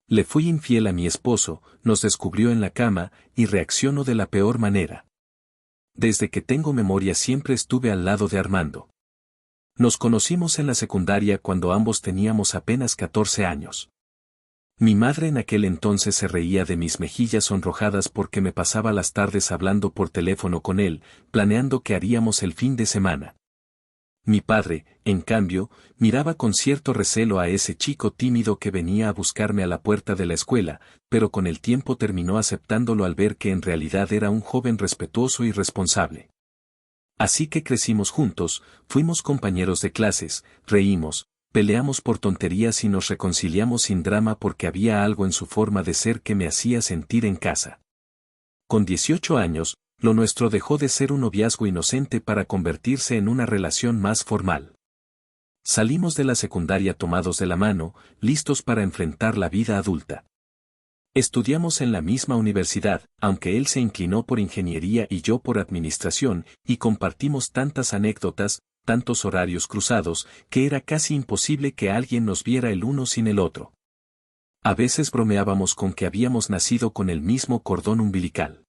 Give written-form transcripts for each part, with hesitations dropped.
Le fui infiel a mi esposo, nos descubrió en la cama, y reaccionó de la peor manera. Desde que tengo memoria siempre estuve al lado de Armando. Nos conocimos en la secundaria cuando ambos teníamos apenas 14 años. Mi madre en aquel entonces se reía de mis mejillas sonrojadas porque me pasaba las tardes hablando por teléfono con él, planeando qué haríamos el fin de semana. Mi padre, en cambio, miraba con cierto recelo a ese chico tímido que venía a buscarme a la puerta de la escuela, pero con el tiempo terminó aceptándolo al ver que en realidad era un joven respetuoso y responsable. Así que crecimos juntos, fuimos compañeros de clases, reímos, peleamos por tonterías y nos reconciliamos sin drama porque había algo en su forma de ser que me hacía sentir en casa. Con 18 años, lo nuestro dejó de ser un noviazgo inocente para convertirse en una relación más formal. Salimos de la secundaria tomados de la mano, listos para enfrentar la vida adulta. Estudiamos en la misma universidad, aunque él se inclinó por ingeniería y yo por administración, y compartimos tantas anécdotas, tantos horarios cruzados, que era casi imposible que alguien nos viera el uno sin el otro. A veces bromeábamos con que habíamos nacido con el mismo cordón umbilical.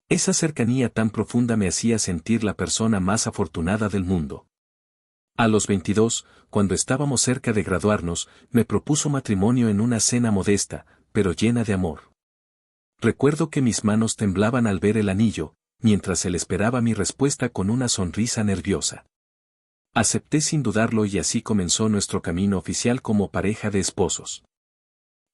Esa cercanía tan profunda me hacía sentir la persona más afortunada del mundo. A los 22, cuando estábamos cerca de graduarnos, me propuso matrimonio en una cena modesta, pero llena de amor. Recuerdo que mis manos temblaban al ver el anillo, mientras él esperaba mi respuesta con una sonrisa nerviosa. Acepté sin dudarlo y así comenzó nuestro camino oficial como pareja de esposos.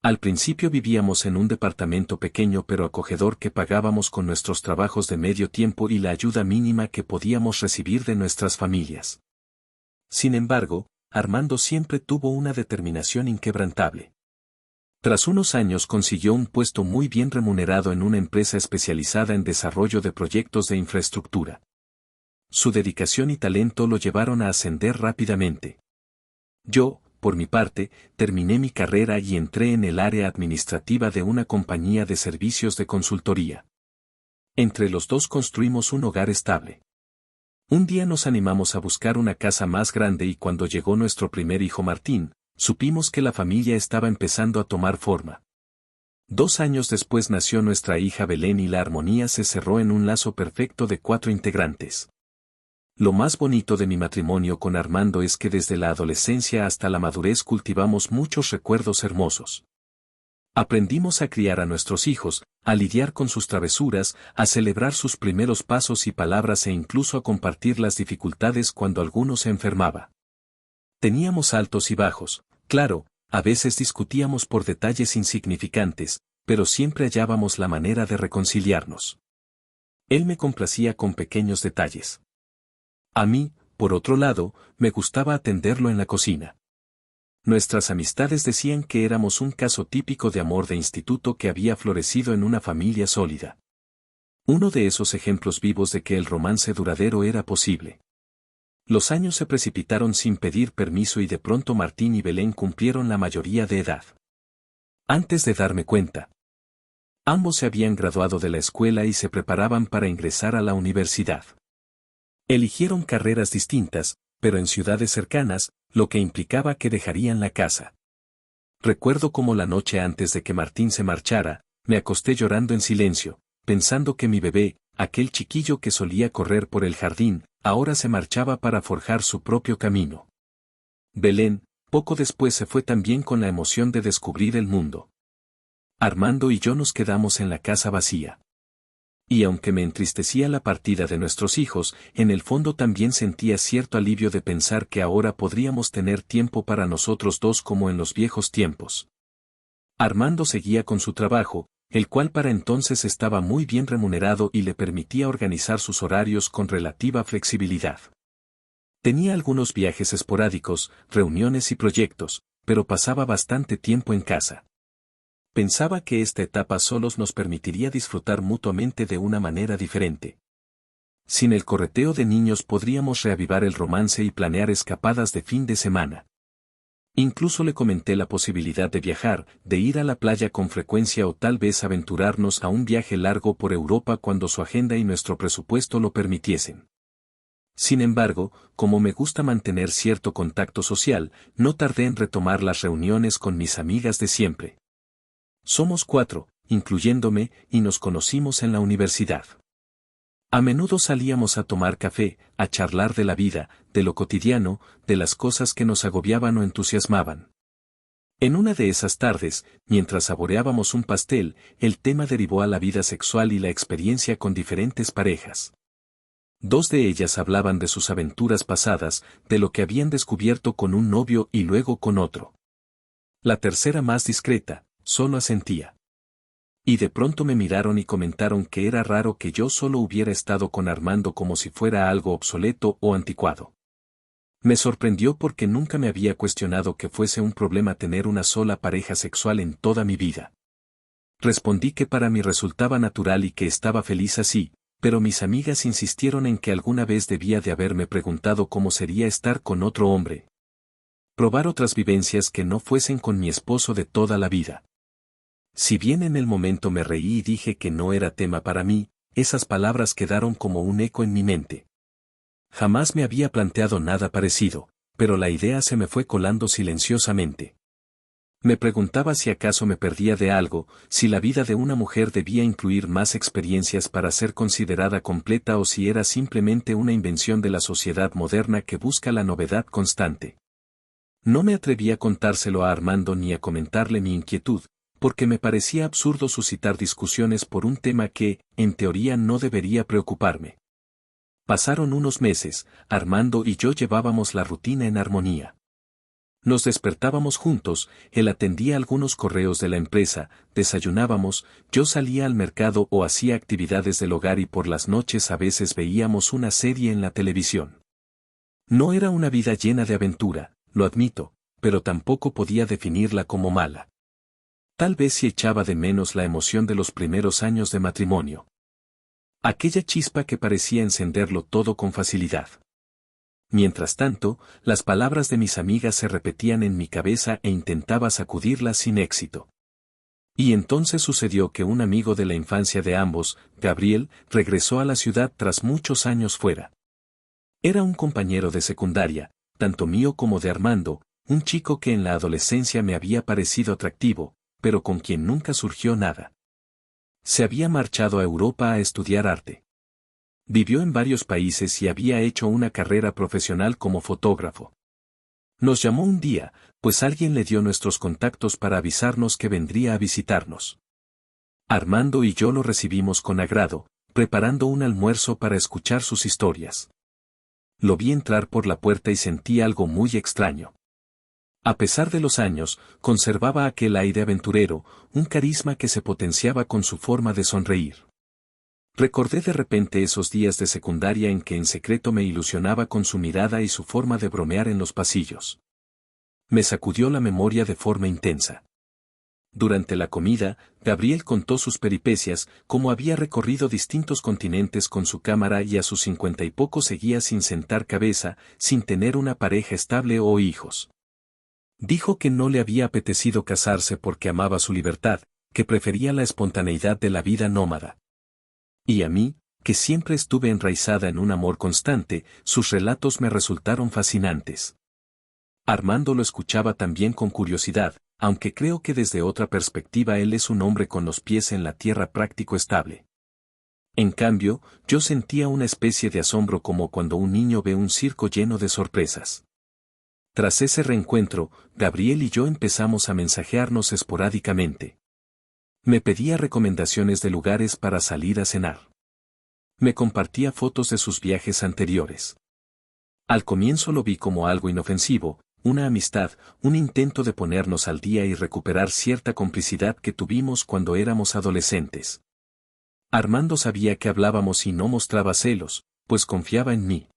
Al principio vivíamos en un departamento pequeño pero acogedor que pagábamos con nuestros trabajos de medio tiempo y la ayuda mínima que podíamos recibir de nuestras familias. Sin embargo, Armando siempre tuvo una determinación inquebrantable. Tras unos años consiguió un puesto muy bien remunerado en una empresa especializada en desarrollo de proyectos de infraestructura. Su dedicación y talento lo llevaron a ascender rápidamente. Yo, por mi parte, terminé mi carrera y entré en el área administrativa de una compañía de servicios de consultoría. Entre los dos construimos un hogar estable. Un día nos animamos a buscar una casa más grande y cuando llegó nuestro primer hijo Martín, supimos que la familia estaba empezando a tomar forma. 2 años después nació nuestra hija Belén y la armonía se cerró en un lazo perfecto de 4 integrantes. Lo más bonito de mi matrimonio con Armando es que desde la adolescencia hasta la madurez cultivamos muchos recuerdos hermosos. Aprendimos a criar a nuestros hijos, a lidiar con sus travesuras, a celebrar sus primeros pasos y palabras e incluso a compartir las dificultades cuando alguno se enfermaba. Teníamos altos y bajos, claro, a veces discutíamos por detalles insignificantes, pero siempre hallábamos la manera de reconciliarnos. Él me complacía con pequeños detalles. A mí, por otro lado, me gustaba atenderlo en la cocina. Nuestras amistades decían que éramos un caso típico de amor de instituto que había florecido en una familia sólida. Uno de esos ejemplos vivos de que el romance duradero era posible. Los años se precipitaron sin pedir permiso y de pronto Martín y Belén cumplieron la mayoría de edad. Antes de darme cuenta, ambos se habían graduado de la escuela y se preparaban para ingresar a la universidad. Eligieron carreras distintas, pero en ciudades cercanas, lo que implicaba que dejarían la casa. Recuerdo cómo la noche antes de que Martín se marchara, me acosté llorando en silencio, pensando que mi bebé, aquel chiquillo que solía correr por el jardín, ahora se marchaba para forjar su propio camino. Belén, poco después se fue también con la emoción de descubrir el mundo. Armando y yo nos quedamos en la casa vacía. Y aunque me entristecía la partida de nuestros hijos, en el fondo también sentía cierto alivio de pensar que ahora podríamos tener tiempo para nosotros dos como en los viejos tiempos. Armando seguía con su trabajo, el cual para entonces estaba muy bien remunerado y le permitía organizar sus horarios con relativa flexibilidad. Tenía algunos viajes esporádicos, reuniones y proyectos, pero pasaba bastante tiempo en casa. Pensaba que esta etapa solos nos permitiría disfrutar mutuamente de una manera diferente. Sin el correteo de niños podríamos reavivar el romance y planear escapadas de fin de semana. Incluso le comenté la posibilidad de viajar, de ir a la playa con frecuencia o tal vez aventurarnos a un viaje largo por Europa cuando su agenda y nuestro presupuesto lo permitiesen. Sin embargo, como me gusta mantener cierto contacto social, no tardé en retomar las reuniones con mis amigas de siempre. Somos 4, incluyéndome, y nos conocimos en la universidad. A menudo salíamos a tomar café, a charlar de la vida, de lo cotidiano, de las cosas que nos agobiaban o entusiasmaban. En una de esas tardes, mientras saboreábamos un pastel, el tema derivó a la vida sexual y la experiencia con diferentes parejas. 2 de ellas hablaban de sus aventuras pasadas, de lo que habían descubierto con un novio y luego con otro. La tercera, más discreta, solo asentía. Y de pronto me miraron y comentaron que era raro que yo solo hubiera estado con Armando como si fuera algo obsoleto o anticuado. Me sorprendió porque nunca me había cuestionado que fuese un problema tener una sola pareja sexual en toda mi vida. Respondí que para mí resultaba natural y que estaba feliz así, pero mis amigas insistieron en que alguna vez debía de haberme preguntado cómo sería estar con otro hombre. Probar otras vivencias que no fuesen con mi esposo de toda la vida. Si bien en el momento me reí y dije que no era tema para mí, esas palabras quedaron como un eco en mi mente. Jamás me había planteado nada parecido, pero la idea se me fue colando silenciosamente. Me preguntaba si acaso me perdía de algo, si la vida de una mujer debía incluir más experiencias para ser considerada completa o si era simplemente una invención de la sociedad moderna que busca la novedad constante. No me atreví a contárselo a Armando ni a comentarle mi inquietud, porque me parecía absurdo suscitar discusiones por un tema que, en teoría, no debería preocuparme. Pasaron unos meses, Armando y yo llevábamos la rutina en armonía. Nos despertábamos juntos, él atendía algunos correos de la empresa, desayunábamos, yo salía al mercado o hacía actividades del hogar y por las noches a veces veíamos una serie en la televisión. No era una vida llena de aventura, lo admito, pero tampoco podía definirla como mala. Tal vez si echaba de menos la emoción de los primeros años de matrimonio. Aquella chispa que parecía encenderlo todo con facilidad. Mientras tanto, las palabras de mis amigas se repetían en mi cabeza e intentaba sacudirlas sin éxito. Y entonces sucedió que un amigo de la infancia de ambos, Gabriel, regresó a la ciudad tras muchos años fuera. Era un compañero de secundaria, tanto mío como de Armando, un chico que en la adolescencia me había parecido atractivo, pero con quien nunca surgió nada. Se había marchado a Europa a estudiar arte. Vivió en varios países y había hecho una carrera profesional como fotógrafo. Nos llamó un día, pues alguien le dio nuestros contactos para avisarnos que vendría a visitarnos. Armando y yo lo recibimos con agrado, preparando un almuerzo para escuchar sus historias. Lo vi entrar por la puerta y sentí algo muy extraño. A pesar de los años, conservaba aquel aire aventurero, un carisma que se potenciaba con su forma de sonreír. Recordé de repente esos días de secundaria en que en secreto me ilusionaba con su mirada y su forma de bromear en los pasillos. Me sacudió la memoria de forma intensa. Durante la comida, Gabriel contó sus peripecias, cómo había recorrido distintos continentes con su cámara y a sus 50 y poco seguía sin sentar cabeza, sin tener una pareja estable o hijos. Dijo que no le había apetecido casarse porque amaba su libertad, que prefería la espontaneidad de la vida nómada. Y a mí, que siempre estuve enraizada en un amor constante, sus relatos me resultaron fascinantes. Armando lo escuchaba también con curiosidad, aunque creo que desde otra perspectiva él es un hombre con los pies en la tierra práctico estable. En cambio, yo sentía una especie de asombro como cuando un niño ve un circo lleno de sorpresas. Tras ese reencuentro, Gabriel y yo empezamos a mensajearnos esporádicamente. Me pedía recomendaciones de lugares para salir a cenar. Me compartía fotos de sus viajes anteriores. Al comienzo lo vi como algo inofensivo, una amistad, un intento de ponernos al día y recuperar cierta complicidad que tuvimos cuando éramos adolescentes. Armando sabía que hablábamos y no mostraba celos, pues confiaba en mí.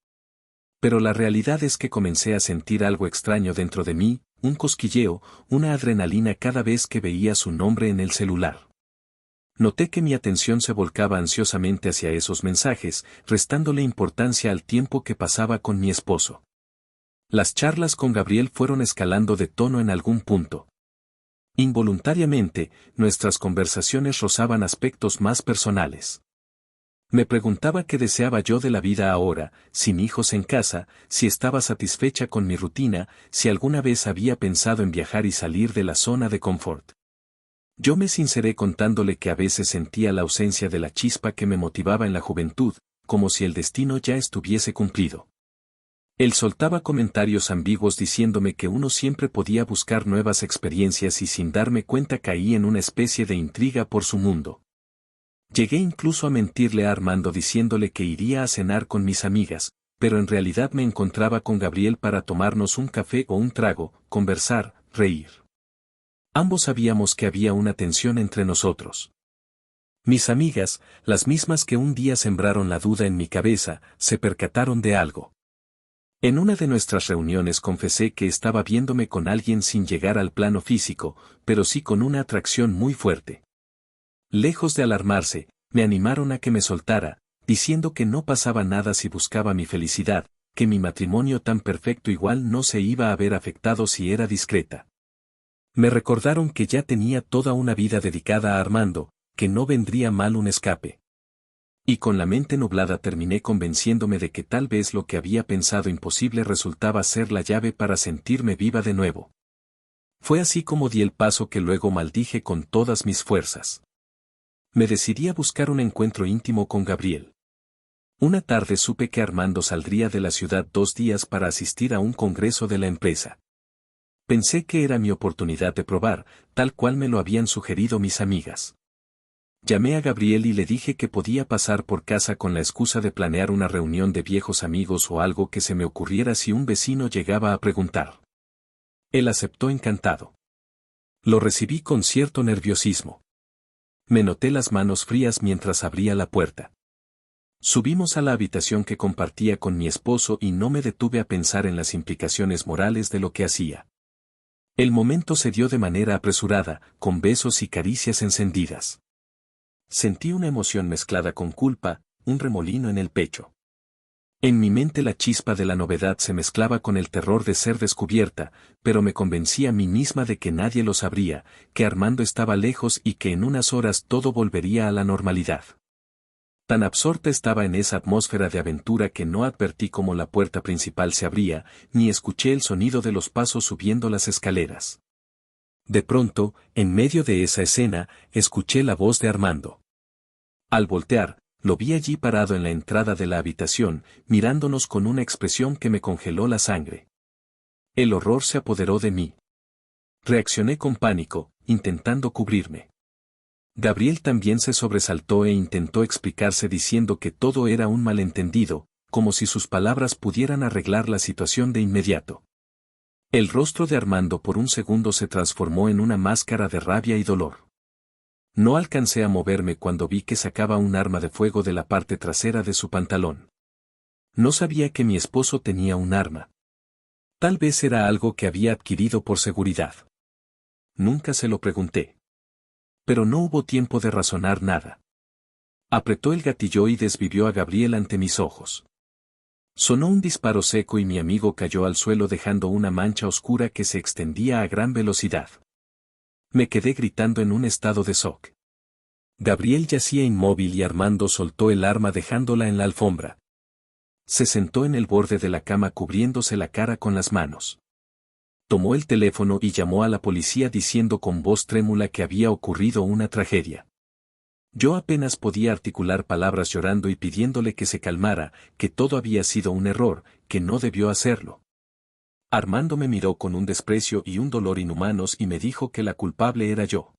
Pero la realidad es que comencé a sentir algo extraño dentro de mí, un cosquilleo, una adrenalina cada vez que veía su nombre en el celular. Noté que mi atención se volcaba ansiosamente hacia esos mensajes, restándole importancia al tiempo que pasaba con mi esposo. Las charlas con Gabriel fueron escalando de tono en algún punto. Involuntariamente, nuestras conversaciones rozaban aspectos más personales. Me preguntaba qué deseaba yo de la vida ahora, sin hijos en casa, si estaba satisfecha con mi rutina, si alguna vez había pensado en viajar y salir de la zona de confort. Yo me sinceré contándole que a veces sentía la ausencia de la chispa que me motivaba en la juventud, como si el destino ya estuviese cumplido. Él soltaba comentarios ambiguos diciéndome que uno siempre podía buscar nuevas experiencias y sin darme cuenta caí en una especie de intriga por su mundo. Llegué incluso a mentirle a Armando diciéndole que iría a cenar con mis amigas, pero en realidad me encontraba con Gabriel para tomarnos un café o un trago, conversar, reír. Ambos sabíamos que había una tensión entre nosotros. Mis amigas, las mismas que un día sembraron la duda en mi cabeza, se percataron de algo. En una de nuestras reuniones confesé que estaba viéndome con alguien sin llegar al plano físico, pero sí con una atracción muy fuerte. Lejos de alarmarse, me animaron a que me soltara, diciendo que no pasaba nada si buscaba mi felicidad, que mi matrimonio tan perfecto igual no se iba a ver afectado si era discreta. Me recordaron que ya tenía toda una vida dedicada a Armando, que no vendría mal un escape. Y con la mente nublada terminé convenciéndome de que tal vez lo que había pensado imposible resultaba ser la llave para sentirme viva de nuevo. Fue así como di el paso que luego maldije con todas mis fuerzas. Me decidí a buscar un encuentro íntimo con Gabriel. Una tarde supe que Armando saldría de la ciudad 2 días para asistir a un congreso de la empresa. Pensé que era mi oportunidad de probar, tal cual me lo habían sugerido mis amigas. Llamé a Gabriel y le dije que podía pasar por casa con la excusa de planear una reunión de viejos amigos o algo que se me ocurriera si un vecino llegaba a preguntar. Él aceptó encantado. Lo recibí con cierto nerviosismo. Me noté las manos frías mientras abría la puerta. Subimos a la habitación que compartía con mi esposo y no me detuve a pensar en las implicaciones morales de lo que hacía. El momento se dio de manera apresurada, con besos y caricias encendidas. Sentí una emoción mezclada con culpa, un remolino en el pecho. En mi mente la chispa de la novedad se mezclaba con el terror de ser descubierta, pero me convencí a mí misma de que nadie lo sabría, que Armando estaba lejos y que en unas horas todo volvería a la normalidad. Tan absorta estaba en esa atmósfera de aventura que no advertí cómo la puerta principal se abría, ni escuché el sonido de los pasos subiendo las escaleras. De pronto, en medio de esa escena, escuché la voz de Armando. Al voltear, lo vi allí parado en la entrada de la habitación, mirándonos con una expresión que me congeló la sangre. El horror se apoderó de mí. Reaccioné con pánico, intentando cubrirme. Gabriel también se sobresaltó e intentó explicarse diciendo que todo era un malentendido, como si sus palabras pudieran arreglar la situación de inmediato. El rostro de Armando por un segundo se transformó en una máscara de rabia y dolor. No alcancé a moverme cuando vi que sacaba un arma de fuego de la parte trasera de su pantalón. No sabía que mi esposo tenía un arma. Tal vez era algo que había adquirido por seguridad. Nunca se lo pregunté. Pero no hubo tiempo de razonar nada. Apretó el gatillo y desvivió a Gabriel ante mis ojos. Sonó un disparo seco y mi amigo cayó al suelo dejando una mancha oscura que se extendía a gran velocidad. Me quedé gritando en un estado de shock. Gabriel yacía inmóvil y Armando soltó el arma dejándola en la alfombra. Se sentó en el borde de la cama cubriéndose la cara con las manos. Tomó el teléfono y llamó a la policía diciendo con voz trémula que había ocurrido una tragedia. Yo apenas podía articular palabras llorando y pidiéndole que se calmara, que todo había sido un error, que no debió hacerlo. Armando me miró con un desprecio y un dolor inhumanos y me dijo que la culpable era yo.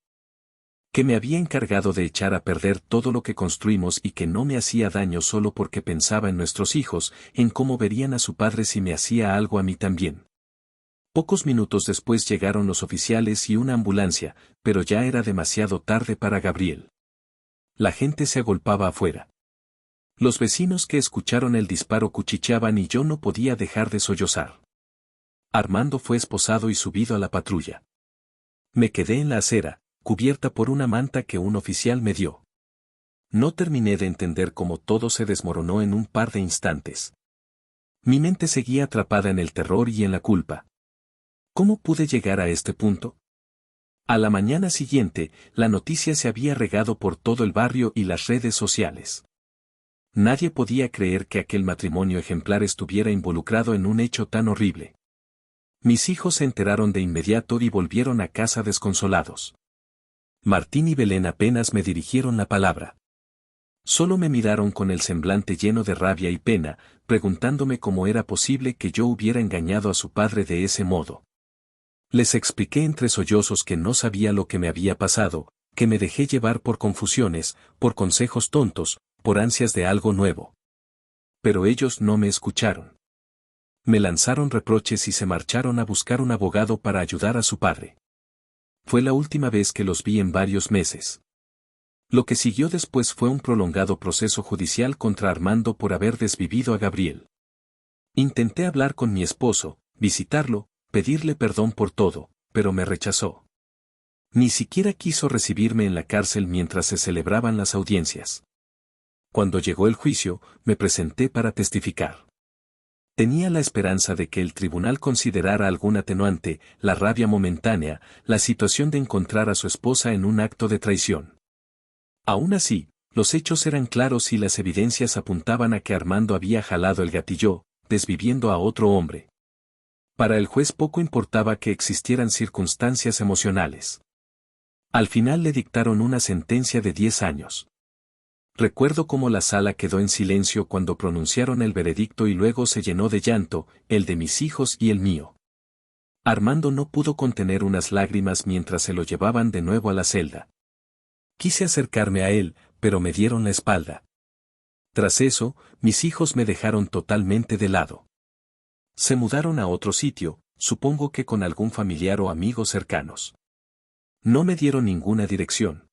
Que me había encargado de echar a perder todo lo que construimos y que no me hacía daño solo porque pensaba en nuestros hijos, en cómo verían a su padre si me hacía algo a mí también. Pocos minutos después llegaron los oficiales y una ambulancia, pero ya era demasiado tarde para Gabriel. La gente se agolpaba afuera. Los vecinos que escucharon el disparo cuchicheaban y yo no podía dejar de sollozar. Armando fue esposado y subido a la patrulla. Me quedé en la acera, cubierta por una manta que un oficial me dio. No terminé de entender cómo todo se desmoronó en un par de instantes. Mi mente seguía atrapada en el terror y en la culpa. ¿Cómo pude llegar a este punto? A la mañana siguiente, la noticia se había regado por todo el barrio y las redes sociales. Nadie podía creer que aquel matrimonio ejemplar estuviera involucrado en un hecho tan horrible. Mis hijos se enteraron de inmediato y volvieron a casa desconsolados. Martín y Belén apenas me dirigieron la palabra. Solo me miraron con el semblante lleno de rabia y pena, preguntándome cómo era posible que yo hubiera engañado a su padre de ese modo. Les expliqué entre sollozos que no sabía lo que me había pasado, que me dejé llevar por confusiones, por consejos tontos, por ansias de algo nuevo. Pero ellos no me escucharon. Me lanzaron reproches y se marcharon a buscar un abogado para ayudar a su padre. Fue la última vez que los vi en varios meses. Lo que siguió después fue un prolongado proceso judicial contra Armando por haber desvivido a Gabriel. Intenté hablar con mi esposo, visitarlo, pedirle perdón por todo, pero me rechazó. Ni siquiera quiso recibirme en la cárcel mientras se celebraban las audiencias. Cuando llegó el juicio, me presenté para testificar. Tenía la esperanza de que el tribunal considerara algún atenuante, la rabia momentánea, la situación de encontrar a su esposa en un acto de traición. Aún así, los hechos eran claros y las evidencias apuntaban a que Armando había jalado el gatillo, desviviendo a otro hombre. Para el juez poco importaba que existieran circunstancias emocionales. Al final le dictaron una sentencia de 10 años. Recuerdo cómo la sala quedó en silencio cuando pronunciaron el veredicto y luego se llenó de llanto, el de mis hijos y el mío. Armando no pudo contener unas lágrimas mientras se lo llevaban de nuevo a la celda. Quise acercarme a él, pero me dieron la espalda. Tras eso, mis hijos me dejaron totalmente de lado. Se mudaron a otro sitio, supongo que con algún familiar o amigos cercanos. No me dieron ninguna dirección.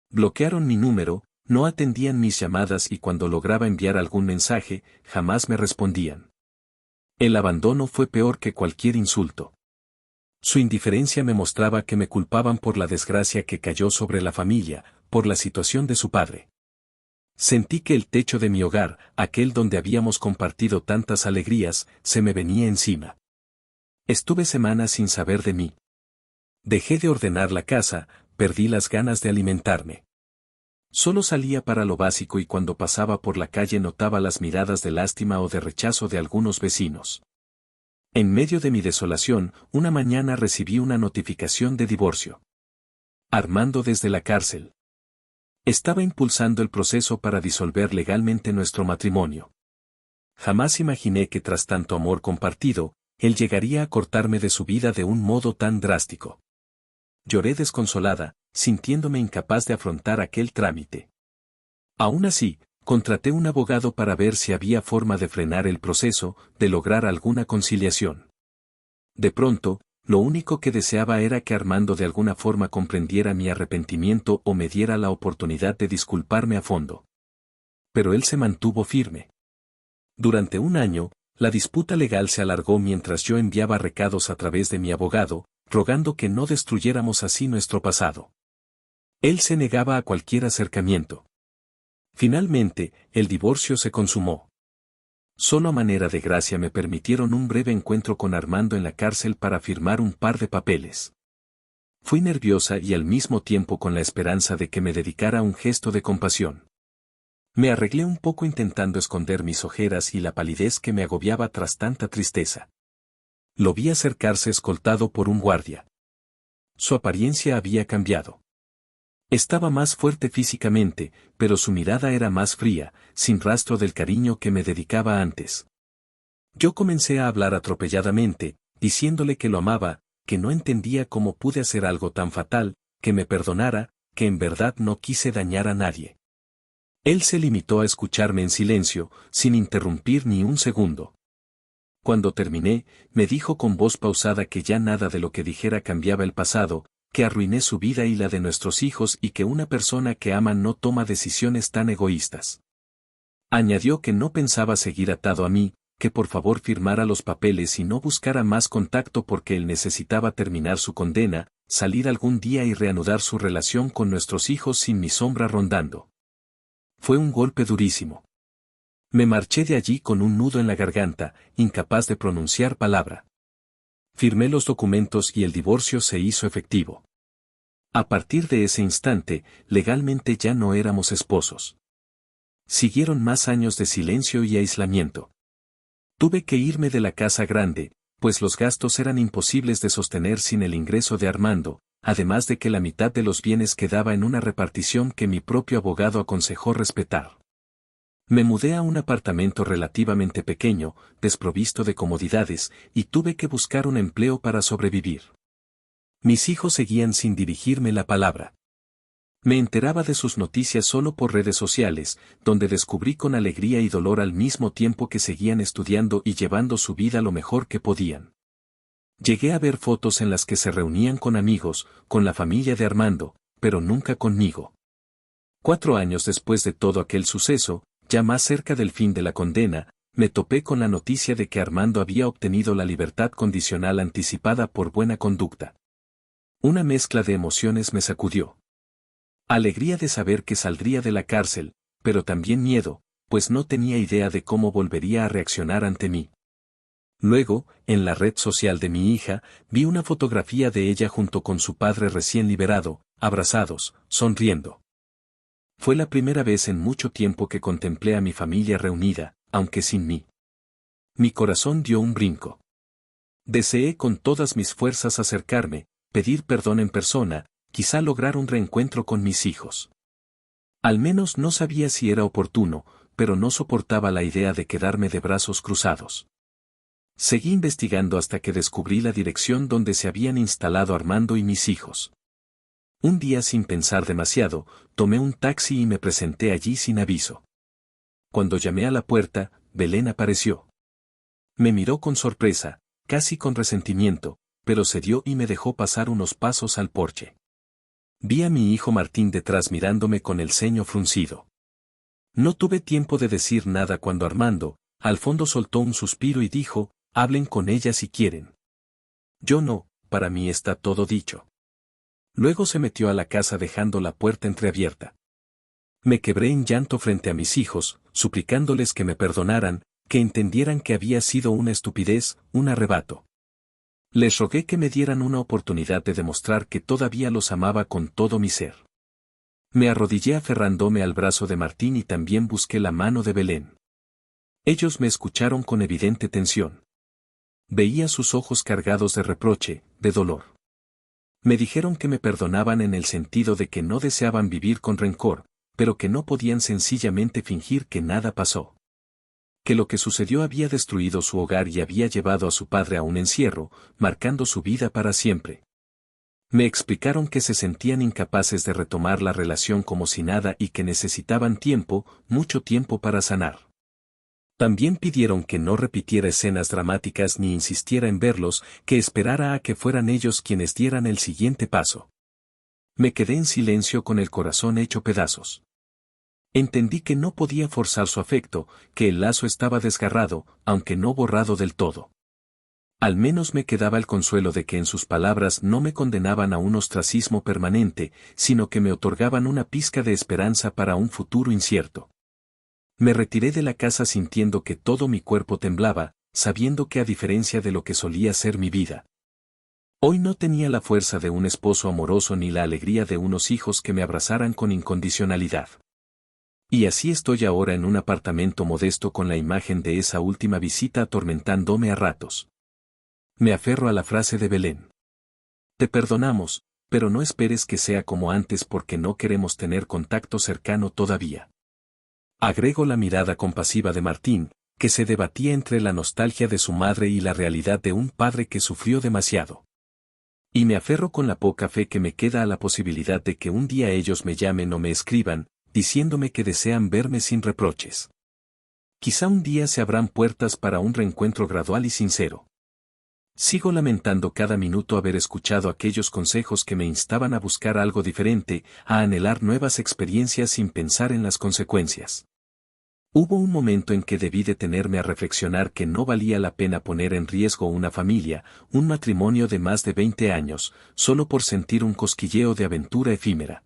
Bloquearon mi número, no atendían mis llamadas y cuando lograba enviar algún mensaje, jamás me respondían. El abandono fue peor que cualquier insulto. Su indiferencia me mostraba que me culpaban por la desgracia que cayó sobre la familia, por la situación de su padre. Sentí que el techo de mi hogar, aquel donde habíamos compartido tantas alegrías, se me venía encima. Estuve semanas sin saber de mí. Dejé de ordenar la casa, perdí las ganas de alimentarme. Solo salía para lo básico y cuando pasaba por la calle notaba las miradas de lástima o de rechazo de algunos vecinos. En medio de mi desolación, una mañana recibí una notificación de divorcio. Armando desde la cárcel. Estaba impulsando el proceso para disolver legalmente nuestro matrimonio. Jamás imaginé que tras tanto amor compartido, él llegaría a cortarme de su vida de un modo tan drástico. Lloré desconsolada, sintiéndome incapaz de afrontar aquel trámite. Aún así, contraté un abogado para ver si había forma de frenar el proceso, de lograr alguna conciliación. De pronto, lo único que deseaba era que Armando de alguna forma comprendiera mi arrepentimiento o me diera la oportunidad de disculparme a fondo. Pero él se mantuvo firme. Durante un año, la disputa legal se alargó mientras yo enviaba recados a través de mi abogado, rogando que no destruyéramos así nuestro pasado. Él se negaba a cualquier acercamiento. Finalmente, el divorcio se consumó. Solo a manera de gracia me permitieron un breve encuentro con Armando en la cárcel para firmar un par de papeles. Fui nerviosa y al mismo tiempo con la esperanza de que me dedicara un gesto de compasión. Me arreglé un poco intentando esconder mis ojeras y la palidez que me agobiaba tras tanta tristeza. Lo vi acercarse escoltado por un guardia. Su apariencia había cambiado. Estaba más fuerte físicamente, pero su mirada era más fría, sin rastro del cariño que me dedicaba antes. Yo comencé a hablar atropelladamente, diciéndole que lo amaba, que no entendía cómo pude hacer algo tan fatal, que me perdonara, que en verdad no quise dañar a nadie. Él se limitó a escucharme en silencio, sin interrumpir ni un segundo. Cuando terminé, me dijo con voz pausada que ya nada de lo que dijera cambiaba el pasado, que arruiné su vida y la de nuestros hijos y que una persona que ama no toma decisiones tan egoístas. Añadió que no pensaba seguir atado a mí, que por favor firmara los papeles y no buscara más contacto porque él necesitaba terminar su condena, salir algún día y reanudar su relación con nuestros hijos sin mi sombra rondando. Fue un golpe durísimo. Me marché de allí con un nudo en la garganta, incapaz de pronunciar palabra. Firmé los documentos y el divorcio se hizo efectivo. A partir de ese instante, legalmente ya no éramos esposos. Siguieron más años de silencio y aislamiento. Tuve que irme de la casa grande, pues los gastos eran imposibles de sostener sin el ingreso de Armando, además de que la mitad de los bienes quedaba en una repartición que mi propio abogado aconsejó respetar. Me mudé a un apartamento relativamente pequeño, desprovisto de comodidades, y tuve que buscar un empleo para sobrevivir. Mis hijos seguían sin dirigirme la palabra. Me enteraba de sus noticias solo por redes sociales, donde descubrí con alegría y dolor al mismo tiempo que seguían estudiando y llevando su vida lo mejor que podían. Llegué a ver fotos en las que se reunían con amigos, con la familia de Armando, pero nunca conmigo. 4 años después de todo aquel suceso, ya más cerca del fin de la condena, me topé con la noticia de que Armando había obtenido la libertad condicional anticipada por buena conducta. Una mezcla de emociones me sacudió. Alegría de saber que saldría de la cárcel, pero también miedo, pues no tenía idea de cómo volvería a reaccionar ante mí. Luego, en la red social de mi hija, vi una fotografía de ella junto con su padre recién liberado, abrazados, sonriendo. Fue la primera vez en mucho tiempo que contemplé a mi familia reunida, aunque sin mí. Mi corazón dio un brinco. Deseé con todas mis fuerzas acercarme, pedir perdón en persona, quizá lograr un reencuentro con mis hijos. Al menos no sabía si era oportuno, pero no soportaba la idea de quedarme de brazos cruzados. Seguí investigando hasta que descubrí la dirección donde se habían instalado Armando y mis hijos. Un día sin pensar demasiado, tomé un taxi y me presenté allí sin aviso. Cuando llamé a la puerta, Belén apareció. Me miró con sorpresa, casi con resentimiento, pero cedió y me dejó pasar unos pasos al porche. Vi a mi hijo Martín detrás mirándome con el ceño fruncido. No tuve tiempo de decir nada cuando Armando, al fondo soltó un suspiro y dijo, hablen con ella si quieren. Yo no, para mí está todo dicho. Luego se metió a la casa dejando la puerta entreabierta. Me quebré en llanto frente a mis hijos, suplicándoles que me perdonaran, que entendieran que había sido una estupidez, un arrebato. Les rogué que me dieran una oportunidad de demostrar que todavía los amaba con todo mi ser. Me arrodillé aferrándome al brazo de Martín y también busqué la mano de Belén. Ellos me escucharon con evidente tensión. Veía sus ojos cargados de reproche, de dolor. Me dijeron que me perdonaban en el sentido de que no deseaban vivir con rencor, pero que no podían sencillamente fingir que nada pasó. Que lo que sucedió había destruido su hogar y había llevado a su padre a un encierro, marcando su vida para siempre. Me explicaron que se sentían incapaces de retomar la relación como si nada y que necesitaban tiempo, mucho tiempo para sanar. También pidieron que no repitiera escenas dramáticas ni insistiera en verlos, que esperara a que fueran ellos quienes dieran el siguiente paso. Me quedé en silencio con el corazón hecho pedazos. Entendí que no podía forzar su afecto, que el lazo estaba desgarrado, aunque no borrado del todo. Al menos me quedaba el consuelo de que en sus palabras no me condenaban a un ostracismo permanente, sino que me otorgaban una pizca de esperanza para un futuro incierto. Me retiré de la casa sintiendo que todo mi cuerpo temblaba, sabiendo que a diferencia de lo que solía ser mi vida, hoy no tenía la fuerza de un esposo amoroso ni la alegría de unos hijos que me abrazaran con incondicionalidad. Y así estoy ahora en un apartamento modesto con la imagen de esa última visita atormentándome a ratos. Me aferro a la frase de Belén. Te perdonamos, pero no esperes que sea como antes porque no queremos tener contacto cercano todavía. Agrego la mirada compasiva de Martín, que se debatía entre la nostalgia de su madre y la realidad de un padre que sufrió demasiado. Y me aferro con la poca fe que me queda a la posibilidad de que un día ellos me llamen o me escriban, diciéndome que desean verme sin reproches. Quizá un día se abran puertas para un reencuentro gradual y sincero. Sigo lamentando cada minuto haber escuchado aquellos consejos que me instaban a buscar algo diferente, a anhelar nuevas experiencias sin pensar en las consecuencias. Hubo un momento en que debí detenerme a reflexionar que no valía la pena poner en riesgo una familia, un matrimonio de más de 20 años, solo por sentir un cosquilleo de aventura efímera.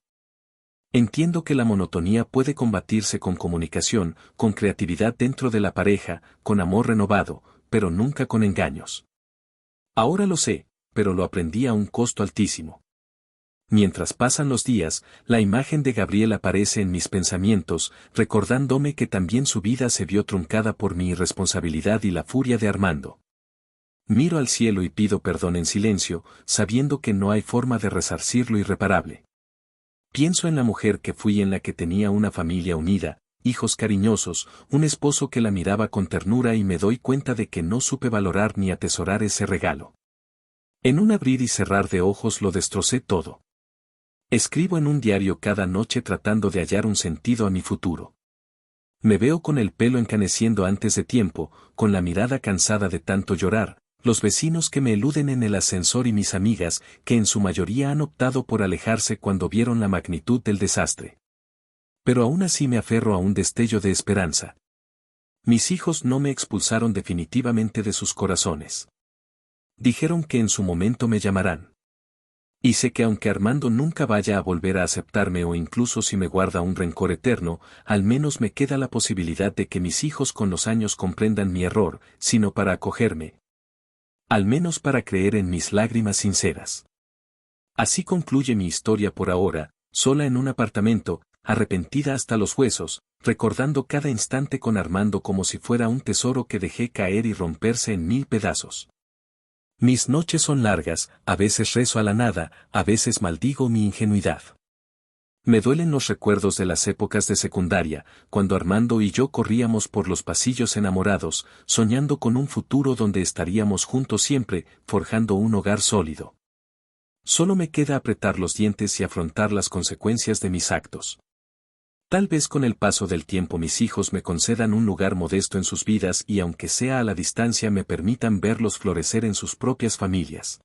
Entiendo que la monotonía puede combatirse con comunicación, con creatividad dentro de la pareja, con amor renovado, pero nunca con engaños. Ahora lo sé, pero lo aprendí a un costo altísimo. Mientras pasan los días, la imagen de Gabriel aparece en mis pensamientos, recordándome que también su vida se vio truncada por mi irresponsabilidad y la furia de Armando. Miro al cielo y pido perdón en silencio, sabiendo que no hay forma de resarcir lo irreparable. Pienso en la mujer que fui, en la que tenía una familia unida, hijos cariñosos, un esposo que la miraba con ternura, y me doy cuenta de que no supe valorar ni atesorar ese regalo. En un abrir y cerrar de ojos lo destrocé todo. Escribo en un diario cada noche tratando de hallar un sentido a mi futuro. Me veo con el pelo encaneciendo antes de tiempo, con la mirada cansada de tanto llorar, los vecinos que me eluden en el ascensor y mis amigas, que en su mayoría han optado por alejarse cuando vieron la magnitud del desastre. Pero aún así me aferro a un destello de esperanza. Mis hijos no me expulsaron definitivamente de sus corazones. Dijeron que en su momento me llamarán. Y sé que aunque Armando nunca vaya a volver a aceptarme, o incluso si me guarda un rencor eterno, al menos me queda la posibilidad de que mis hijos con los años comprendan mi error, sino para acogerme. Al menos para creer en mis lágrimas sinceras. Así concluye mi historia por ahora, sola en un apartamento, arrepentida hasta los huesos, recordando cada instante con Armando como si fuera un tesoro que dejé caer y romperse en 1000 pedazos. Mis noches son largas, a veces rezo a la nada, a veces maldigo mi ingenuidad. Me duelen los recuerdos de las épocas de secundaria, cuando Armando y yo corríamos por los pasillos enamorados, soñando con un futuro donde estaríamos juntos siempre, forjando un hogar sólido. Solo me queda apretar los dientes y afrontar las consecuencias de mis actos. Tal vez con el paso del tiempo mis hijos me concedan un lugar modesto en sus vidas, y aunque sea a la distancia me permitan verlos florecer en sus propias familias.